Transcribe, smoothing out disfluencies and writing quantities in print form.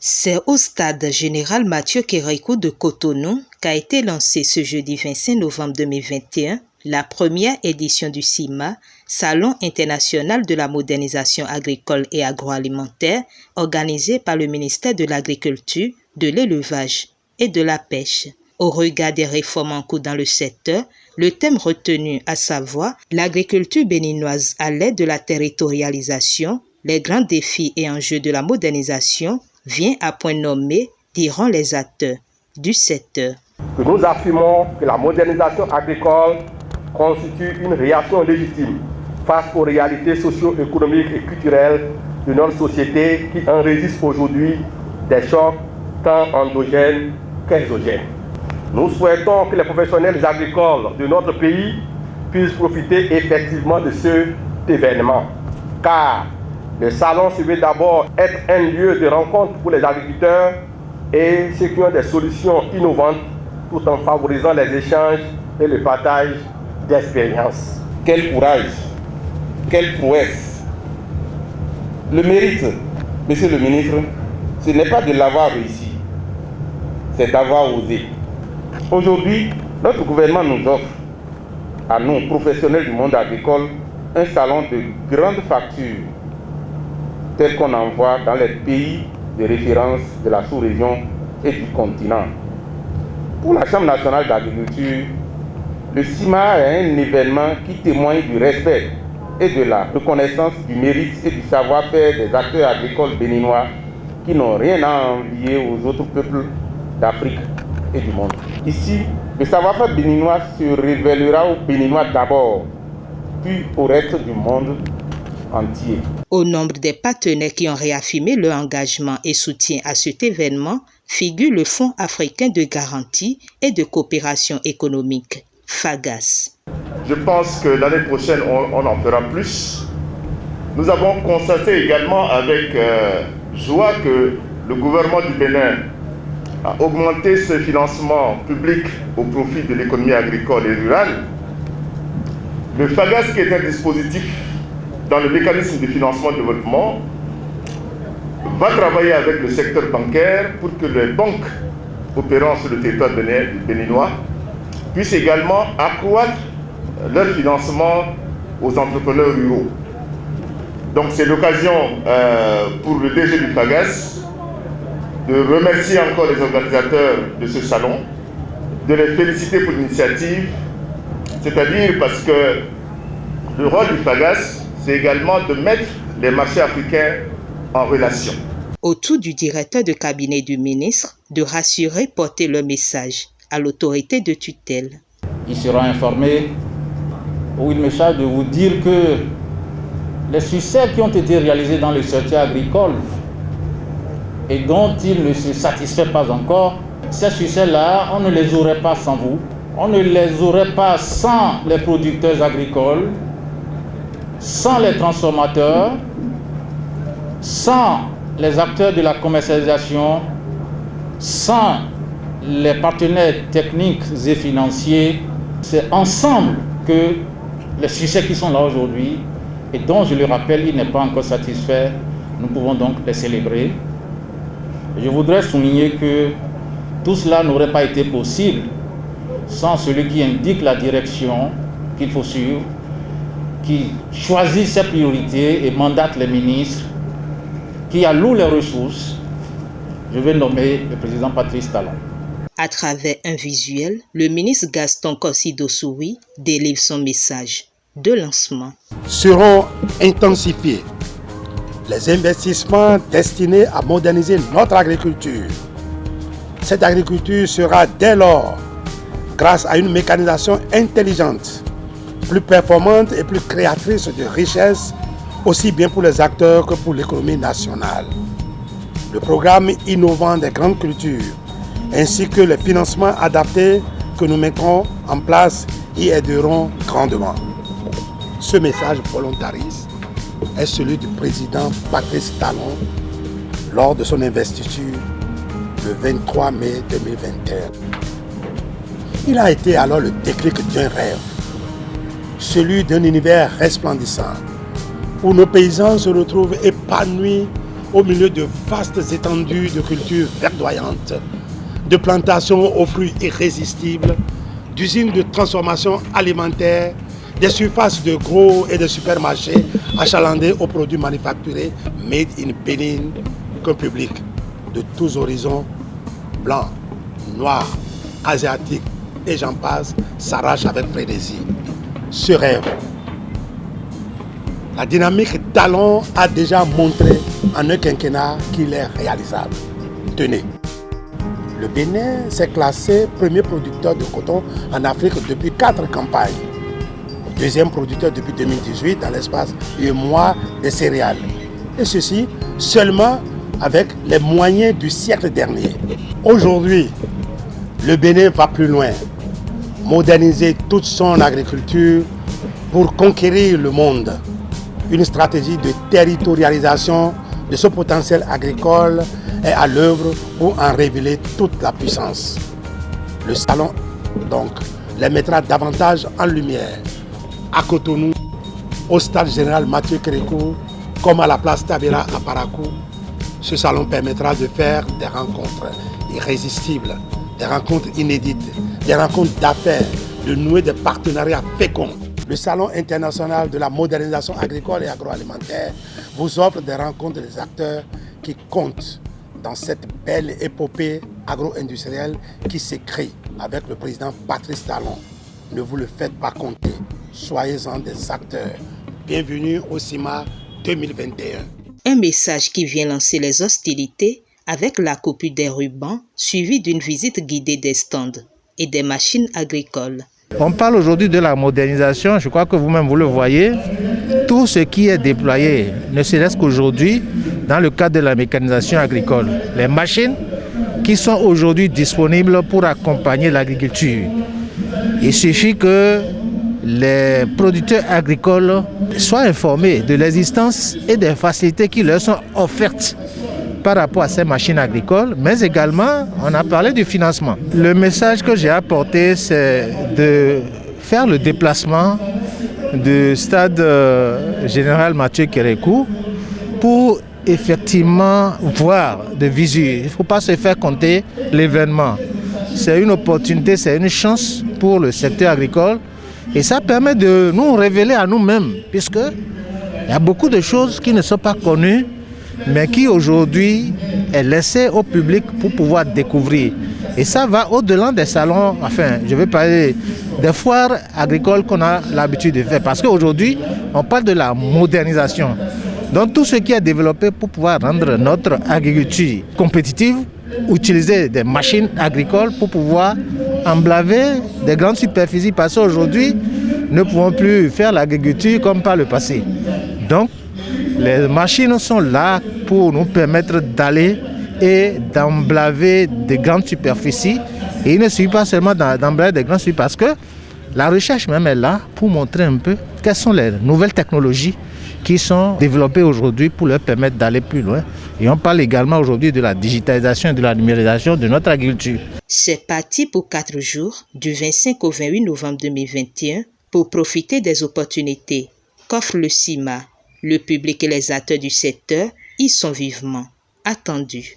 C'est au stade général Mathieu Kérékou de Cotonou qu'a été lancé ce jeudi 25 novembre 2021 la première édition du CIMA, Salon international de la modernisation agricole et agroalimentaire, organisé par le ministère de l'Agriculture, de l'Élevage et de la Pêche. Au regard des réformes en cours dans le secteur, le thème retenu, à savoir l'agriculture béninoise à l'aide de la territorialisation, les grands défis et enjeux de la modernisation, vient à point nommé, diront les acteurs du secteur. Nous affirmons que la modernisation agricole constitue une réaction légitime face aux réalités socio-économiques et culturelles de notre société qui enregistrent aujourd'hui des chocs tant endogènes qu'exogènes. Nous souhaitons que les professionnels agricoles de notre pays puissent profiter effectivement de cet événement, car le salon se veut d'abord être un lieu de rencontre pour les agriculteurs et ceux qui ont des solutions innovantes tout en favorisant les échanges et le partage d'expériences. Quel courage, quelle prouesse. Le mérite, monsieur le ministre, ce n'est pas de l'avoir réussi, c'est d'avoir osé. Aujourd'hui, notre gouvernement nous offre, à nous, professionnels du monde agricole, un salon de grande facture, tel qu'on en voit dans les pays de référence de la sous-région et du continent. Pour la Chambre nationale d'agriculture, le CIMA est un événement qui témoigne du respect et de la reconnaissance du mérite et du savoir-faire des acteurs agricoles béninois qui n'ont rien à envier aux autres peuples d'Afrique et du monde. Ici, le savoir-faire béninois se révélera aux Béninois d'abord, puis au reste du monde entier. Au nombre des partenaires qui ont réaffirmé leur engagement et soutien à cet événement figure le Fonds africain de garantie et de coopération économique, FAGAS. Je pense que l'année prochaine, on en fera plus. Nous avons constaté également avec joie que le gouvernement du Bénin a augmenté ses financements publics au profit de l'économie agricole et rurale. Le FAGAS, qui est un dispositif dans le mécanisme de financement de développement, va travailler avec le secteur bancaire pour que les banques opérant sur le territoire béninois puissent également accroître leur financement aux entrepreneurs ruraux. Donc c'est l'occasion pour le DG du FAGAS de remercier encore les organisateurs de ce salon, de les féliciter pour l'initiative, c'est-à-dire parce que le rôle du FAGAS, c'est également de mettre les marchés africains en relation. Autour du directeur de cabinet du ministre, de rassurer, porter le message à l'autorité de tutelle. Il sera informé ou il me charge de vous dire que les succès qui ont été réalisés dans le secteur agricole et dont il ne se satisfait pas encore, ces succès-là, on ne les aurait pas sans vous. On ne les aurait pas sans les producteurs agricoles, sans les transformateurs, sans les acteurs de la commercialisation, sans les partenaires techniques et financiers. C'est ensemble que les succès qui sont là aujourd'hui et dont, je le rappelle, il n'est pas encore satisfait, nous pouvons donc les célébrer. Je voudrais souligner que tout cela n'aurait pas été possible sans celui qui indique la direction qu'il faut suivre, qui choisit ses priorités et mandate les ministres, qui alloue les ressources. Je vais nommer le président Patrice Talon. À travers un visuel, le ministre Gaston Kossi-Dossouri délivre son message de lancement. Seront intensifiés les investissements destinés à moderniser notre agriculture. Cette agriculture sera dès lors, grâce à une mécanisation intelligente, plus performante et plus créatrice de richesses, aussi bien pour les acteurs que pour l'économie nationale. Le programme innovant des grandes cultures, ainsi que les financements adaptés que nous mettrons en place y aideront grandement. Ce message volontariste est celui du président Patrice Talon lors de son investiture le 23 mai 2021. Il a été alors le déclic d'un rêve, celui d'un univers resplendissant, où nos paysans se retrouvent épanouis au milieu de vastes étendues de cultures verdoyantes, de plantations aux fruits irrésistibles, d'usines de transformation alimentaire, des surfaces de gros et de supermarchés achalandés aux produits manufacturés made in Bénin, qu'un public de tous horizons, blancs, noirs, asiatiques et j'en passe, s'arrache avec frénésie. Ce rêve, la dynamique Talon a déjà montré en un quinquennat qu'il est réalisable. Tenez, le Bénin s'est classé premier producteur de coton en Afrique depuis 4 campagnes. Deuxième producteur depuis 2018 dans l'espace du mois des céréales. Et ceci seulement avec les moyens du siècle dernier. Aujourd'hui, le Bénin va plus loin. Moderniser toute son agriculture pour conquérir le monde. Une stratégie de territorialisation de ce potentiel agricole est à l'œuvre pour en révéler toute la puissance. Le salon, donc, les mettra davantage en lumière. À Cotonou, au stade général Mathieu Kérékou, comme à la place Tabira à Parakou, ce salon permettra de faire des rencontres irrésistibles, des rencontres inédites, des rencontres d'affaires, de nouer des partenariats féconds. Le Salon international de la modernisation agricole et agroalimentaire vous offre des rencontres des acteurs qui comptent dans cette belle épopée agro-industrielle qui s'écrit avec le président Patrice Talon. Ne vous le faites pas compter, soyez-en des acteurs. Bienvenue au CIMA 2021. Un message qui vient lancer les hostilités avec la coupure des rubans suivie d'une visite guidée des stands et des machines agricoles. On parle aujourd'hui de la modernisation, je crois que vous-même vous le voyez. Tout ce qui est déployé, ne serait-ce qu'aujourd'hui, dans le cadre de la mécanisation agricole. Les machines qui sont aujourd'hui disponibles pour accompagner l'agriculture. Il suffit que les producteurs agricoles soient informés de l'existence et des facilités qui leur sont offertes par rapport à ces machines agricoles, mais également, on a parlé du financement. Le message que j'ai apporté, c'est de faire le déplacement du stade général Mathieu Kérékou pour effectivement voir de visu. Il ne faut pas se faire compter l'événement. C'est une opportunité, c'est une chance pour le secteur agricole et ça permet de nous révéler à nous-mêmes, puisqu'il y a beaucoup de choses qui ne sont pas connues, mais qui aujourd'hui est laissé au public pour pouvoir découvrir. Et ça va au-delà des salons, enfin, je vais parler des foires agricoles qu'on a l'habitude de faire. Parce qu'aujourd'hui, on parle de la modernisation. Donc tout ce qui est développé pour pouvoir rendre notre agriculture compétitive, utiliser des machines agricoles pour pouvoir emblaver des grandes superficies. Parce qu'aujourd'hui, nous ne pouvons plus faire l'agriculture comme par le passé. Donc, les machines sont là pour nous permettre d'aller et d'emblaver des grandes superficies. Et il ne suffit pas seulement d'emblaver des grandes superficies parce que la recherche même est là pour montrer un peu quelles sont les nouvelles technologies qui sont développées aujourd'hui pour leur permettre d'aller plus loin. Et on parle également aujourd'hui de la digitalisation et de la numérisation de notre agriculture. C'est parti pour 4 jours, du 25 au 28 novembre 2021, pour profiter des opportunités qu'offre le CIMA. Le public et les acteurs du secteur y sont vivement attendus.